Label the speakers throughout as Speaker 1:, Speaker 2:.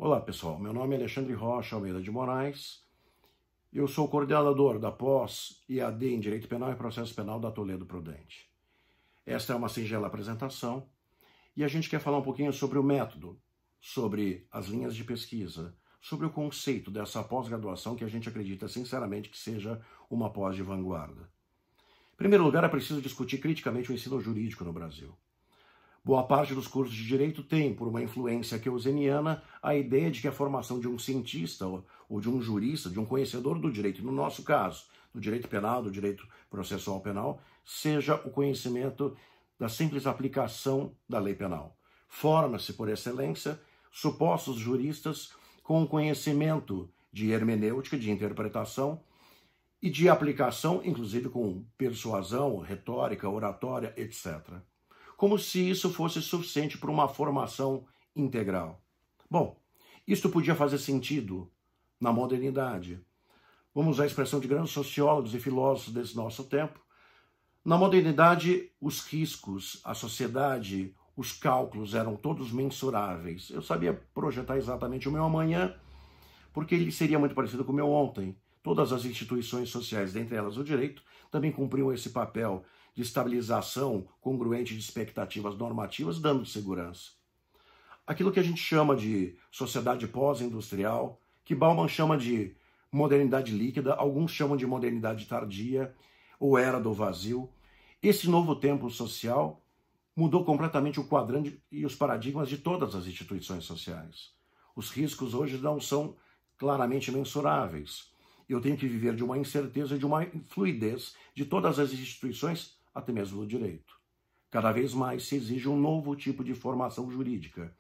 Speaker 1: Olá pessoal, meu nome é Alexandre Rocha Almeida de Moraes, eu sou coordenador da pós EAD em Direito Penal e Processo Penal da Toledo Prudente. Esta é uma singela apresentação e a gente quer falar um pouquinho sobre o método, sobre as linhas de pesquisa, sobre o conceito dessa pós-graduação que a gente acredita sinceramente que seja uma pós de vanguarda. Em primeiro lugar, é preciso discutir criticamente o ensino jurídico no Brasil. Boa parte dos cursos de direito tem, por uma influência keynesiana, a ideia de que a formação de um cientista ou de um jurista, de um conhecedor do direito, no nosso caso, do direito penal, do direito processual penal, seja o conhecimento da simples aplicação da lei penal. Forma-se, por excelência, supostos juristas com conhecimento de hermenêutica, de interpretação e de aplicação, inclusive com persuasão, retórica, oratória, etc. Como se isso fosse suficiente para uma formação integral. Bom, isto podia fazer sentido na modernidade. Vamos usar a expressão de grandes sociólogos e filósofos desse nosso tempo. Na modernidade, os riscos, a sociedade, os cálculos eram todos mensuráveis. Eu sabia projetar exatamente o meu amanhã, porque ele seria muito parecido com o meu ontem. Todas as instituições sociais, dentre elas o direito, também cumpriam esse papel de estabilização congruente de expectativas normativas, dando segurança. Aquilo que a gente chama de sociedade pós-industrial, que Bauman chama de modernidade líquida, alguns chamam de modernidade tardia, ou era do vazio. Esse novo tempo social mudou completamente o quadrante e os paradigmas de todas as instituições sociais. Os riscos hoje não são claramente mensuráveis. Eu tenho que viver de uma incerteza e de uma fluidez de todas as instituições, até mesmo do direito. Cada vez mais se exige um novo tipo de formação jurídica.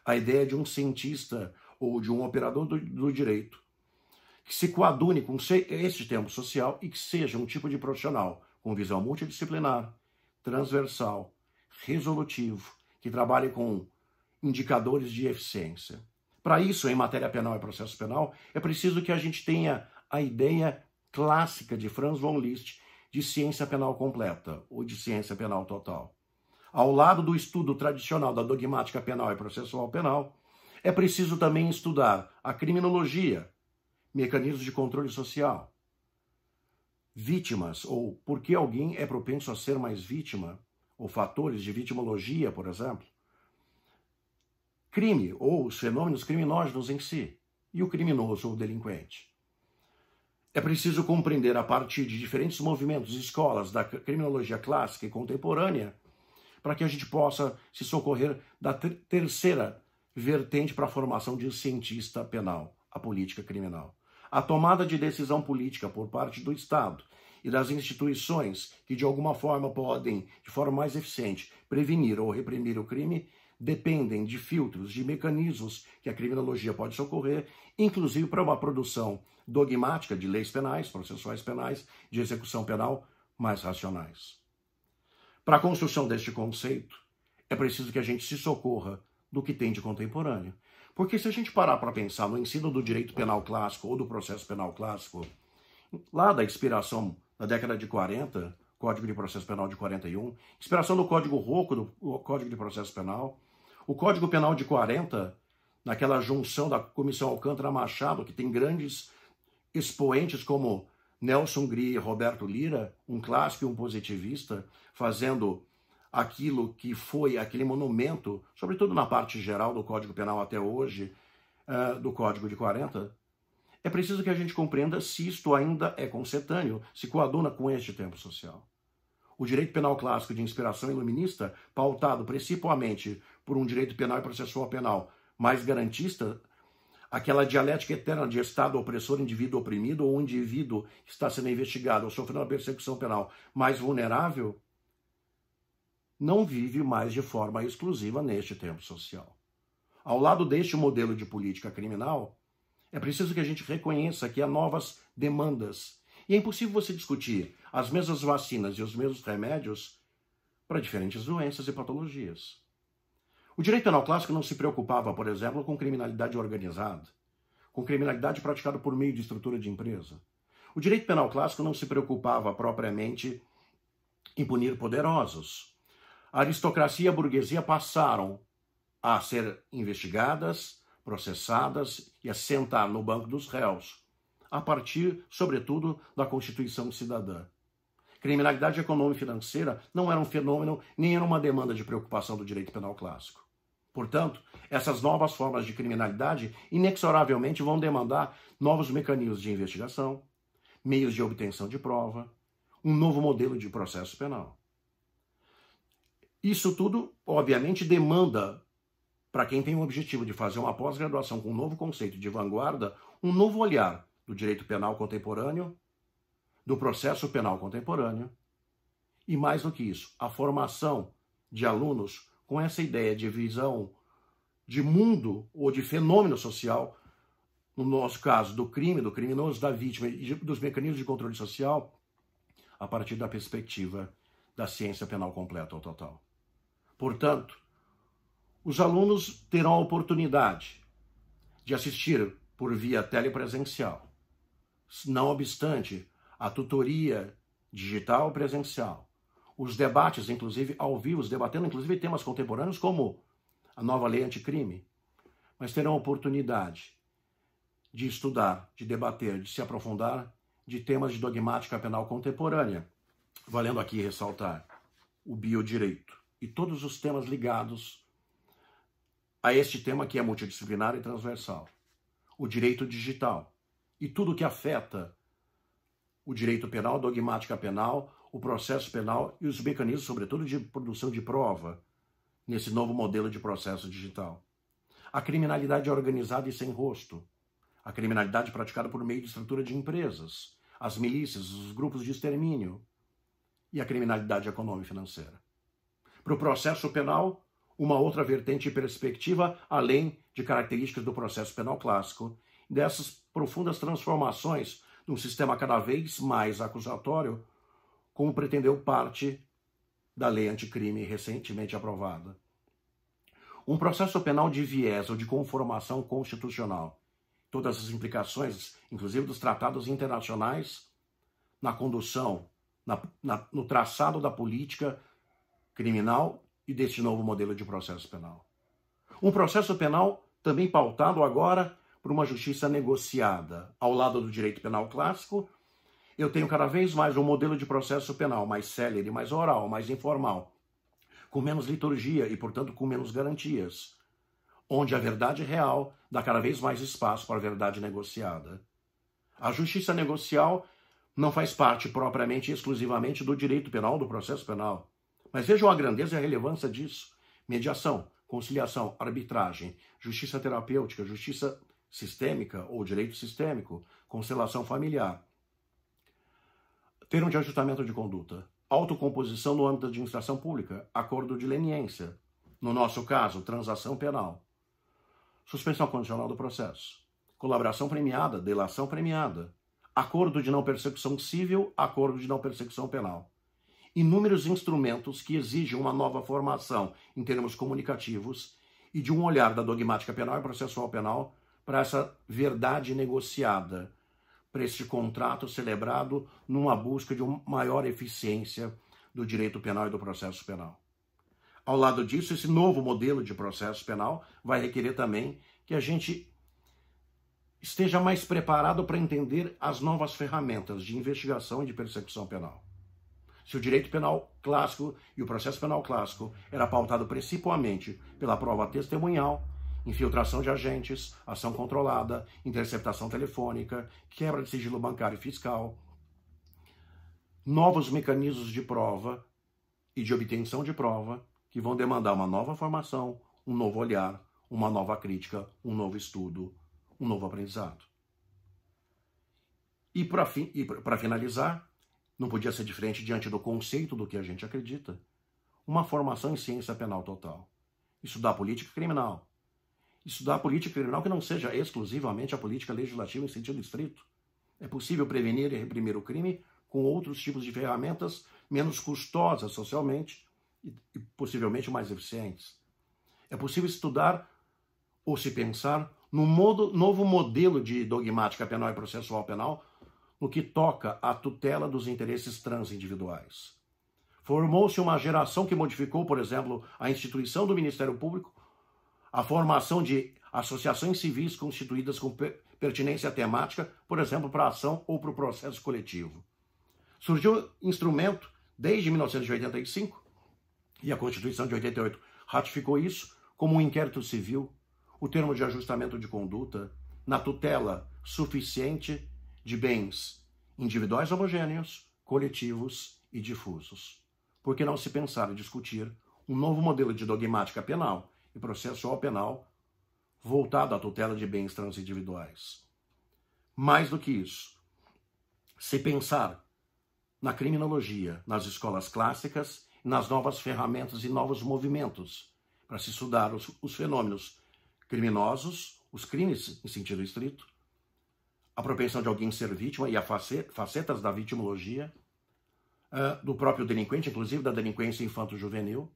Speaker 1: A ideia de um cientista ou de um operador do direito que se coadune com este tempo social e que seja um tipo de profissional com visão multidisciplinar, transversal, resolutivo, que trabalhe com indicadores de eficiência. Para isso, em matéria penal e processo penal, é preciso que a gente tenha a ideia clássica de Franz von Liszt de ciência penal completa, ou de ciência penal total. Ao lado do estudo tradicional da dogmática penal e processual penal, é preciso também estudar a criminologia, mecanismos de controle social, vítimas, ou por que alguém é propenso a ser mais vítima, ou fatores de vitimologia, por exemplo, crime, ou os fenômenos criminógenos em si, e o criminoso ou delinquente. É preciso compreender a partir de diferentes movimentos e escolas da criminologia clássica e contemporânea para que a gente possa se socorrer da terceira vertente para a formação de um cientista penal, a política criminal. A tomada de decisão política por parte do Estado e das instituições que de alguma forma podem, de forma mais eficiente, prevenir ou reprimir o crime, dependem de filtros, de mecanismos que a criminologia pode socorrer, inclusive para uma produção dogmática de leis penais, processuais penais, de execução penal mais racionais. Para a construção deste conceito, é preciso que a gente se socorra do que tem de contemporâneo. Porque se a gente parar para pensar no ensino do direito penal clássico ou do processo penal clássico, lá da inspiração da década de 40, Código de Processo Penal de 41, inspiração do Código Rocco, do Código de Processo Penal, o Código Penal de 40, naquela junção da Comissão Alcântara-Machado, que tem grandes expoentes como Nelson Gri e Roberto Lira, um clássico e um positivista, fazendo aquilo que foi aquele monumento, sobretudo na parte geral do Código Penal até hoje, do Código de 40, é preciso que a gente compreenda se isto ainda é concetâneo, se coaduna com este tempo social. O direito penal clássico de inspiração iluminista, pautado principalmente por um direito penal e processual penal mais garantista, aquela dialética eterna de Estado opressor, indivíduo oprimido, ou um indivíduo que está sendo investigado ou sofrendo uma persecução penal mais vulnerável, não vive mais de forma exclusiva neste tempo social. Ao lado deste modelo de política criminal, é preciso que a gente reconheça que há novas demandas. E é impossível você discutir as mesmas vacinas e os mesmos remédios para diferentes doenças e patologias. O direito penal clássico não se preocupava, por exemplo, com criminalidade organizada, com criminalidade praticada por meio de estrutura de empresa. O direito penal clássico não se preocupava propriamente em punir poderosos. A aristocracia e a burguesia passaram a ser investigadas, processadas e a sentar no banco dos réus, a partir, sobretudo, da Constituição Cidadã. Criminalidade econômica e financeira não era um fenômeno nem era uma demanda de preocupação do direito penal clássico. Portanto, essas novas formas de criminalidade inexoravelmente vão demandar novos mecanismos de investigação, meios de obtenção de prova, um novo modelo de processo penal. Isso tudo, obviamente, demanda, para quem tem o objetivo de fazer uma pós-graduação com um novo conceito de vanguarda, um novo olhar do direito penal contemporâneo, do processo penal contemporâneo, e mais do que isso, a formação de alunos com essa ideia de visão de mundo ou de fenômeno social, no nosso caso, do crime, do criminoso, da vítima e dos mecanismos de controle social, a partir da perspectiva da ciência penal completa ou total. Portanto, os alunos terão a oportunidade de assistir por via telepresencial, não obstante a tutoria digital presencial, os debates, inclusive, ao vivo, debatendo, inclusive, temas contemporâneos como a nova lei anticrime, mas terão a oportunidade de estudar, de debater, de se aprofundar de temas de dogmática penal contemporânea, valendo aqui ressaltar o biodireito e todos os temas ligados a este tema que é multidisciplinar e transversal, o direito digital e tudo que afeta o direito penal, a dogmática penal, o processo penal e os mecanismos, sobretudo, de produção de prova nesse novo modelo de processo digital. A criminalidade organizada e sem rosto, a criminalidade praticada por meio de estrutura de empresas, as milícias, os grupos de extermínio e a criminalidade econômica e financeira. Para o processo penal, uma outra vertente e perspectiva, além de características do processo penal clássico, dessas profundas transformações num sistema cada vez mais acusatório, como pretendeu parte da lei anticrime recentemente aprovada. Um processo penal de viés ou de conformação constitucional, todas as implicações, inclusive dos tratados internacionais, na condução, no traçado da política criminal e deste novo modelo de processo penal. Um processo penal também pautado agora por uma justiça negociada. Ao lado do direito penal clássico, eu tenho cada vez mais um modelo de processo penal mais célere, mais oral, mais informal, com menos liturgia e, portanto, com menos garantias, onde a verdade real dá cada vez mais espaço para a verdade negociada. A justiça negocial não faz parte propriamente e exclusivamente do direito penal, do processo penal. Mas vejam a grandeza e a relevância disso. Mediação, conciliação, arbitragem, justiça terapêutica, justiça sistêmica ou direito sistêmico, constelação familiar, termo de ajustamento de conduta, autocomposição no âmbito da administração pública, acordo de leniência, no nosso caso, transação penal, suspensão condicional do processo, colaboração premiada, delação premiada, acordo de não persecução civil, acordo de não persecução penal. Inúmeros instrumentos que exigem uma nova formação em termos comunicativos e de um olhar da dogmática penal e processual penal para essa verdade negociada, para este contrato celebrado numa busca de uma maior eficiência do direito penal e do processo penal. Ao lado disso, esse novo modelo de processo penal vai requerer também que a gente esteja mais preparado para entender as novas ferramentas de investigação e de persecução penal. Se o direito penal clássico e o processo penal clássico era pautado principalmente pela prova testemunhal, infiltração de agentes, ação controlada, interceptação telefônica, quebra de sigilo bancário e fiscal, novos mecanismos de prova e de obtenção de prova que vão demandar uma nova formação, um novo olhar, uma nova crítica, um novo estudo, um novo aprendizado. E para finalizar, não podia ser diferente diante do conceito do que a gente acredita, uma formação em ciência penal total. Estudar política criminal. Estudar política criminal que não seja exclusivamente a política legislativa em sentido estrito. É possível prevenir e reprimir o crime com outros tipos de ferramentas menos custosas socialmente e possivelmente mais eficientes. É possível estudar ou se pensar num novo modelo de dogmática penal e processual penal no que toca à tutela dos interesses transindividuais. Formou-se uma geração que modificou, por exemplo, a instituição do Ministério Público a formação de associações civis constituídas com pertinência temática, por exemplo, para a ação ou para o processo coletivo. Surgiu instrumento desde 1985, e a Constituição de 88 ratificou isso, como um inquérito civil, o termo de ajustamento de conduta, na tutela suficiente de bens individuais homogêneos, coletivos e difusos. Por que não se pensar e discutir um novo modelo de dogmática penal e processual penal voltado à tutela de bens transindividuais? Mais do que isso, se pensar na criminologia, nas escolas clássicas, nas novas ferramentas e novos movimentos, para se estudar os fenômenos criminosos, os crimes em sentido estrito, a propensão de alguém ser vítima e as facetas da vitimologia, do próprio delinquente, inclusive da delinquência infanto-juvenil,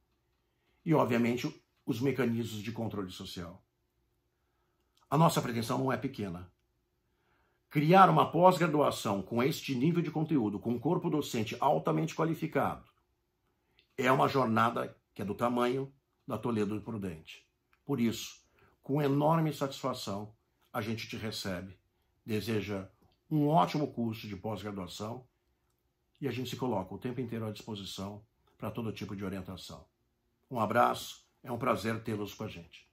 Speaker 1: e, obviamente, os mecanismos de controle social. A nossa pretensão não é pequena. Criar uma pós-graduação com este nível de conteúdo, com um corpo docente altamente qualificado, é uma jornada que é do tamanho da Toledo Prudente. Por isso, com enorme satisfação, a gente te recebe, deseja um ótimo curso de pós-graduação e a gente se coloca o tempo inteiro à disposição para todo tipo de orientação. Um abraço, é um prazer tê-los com a gente.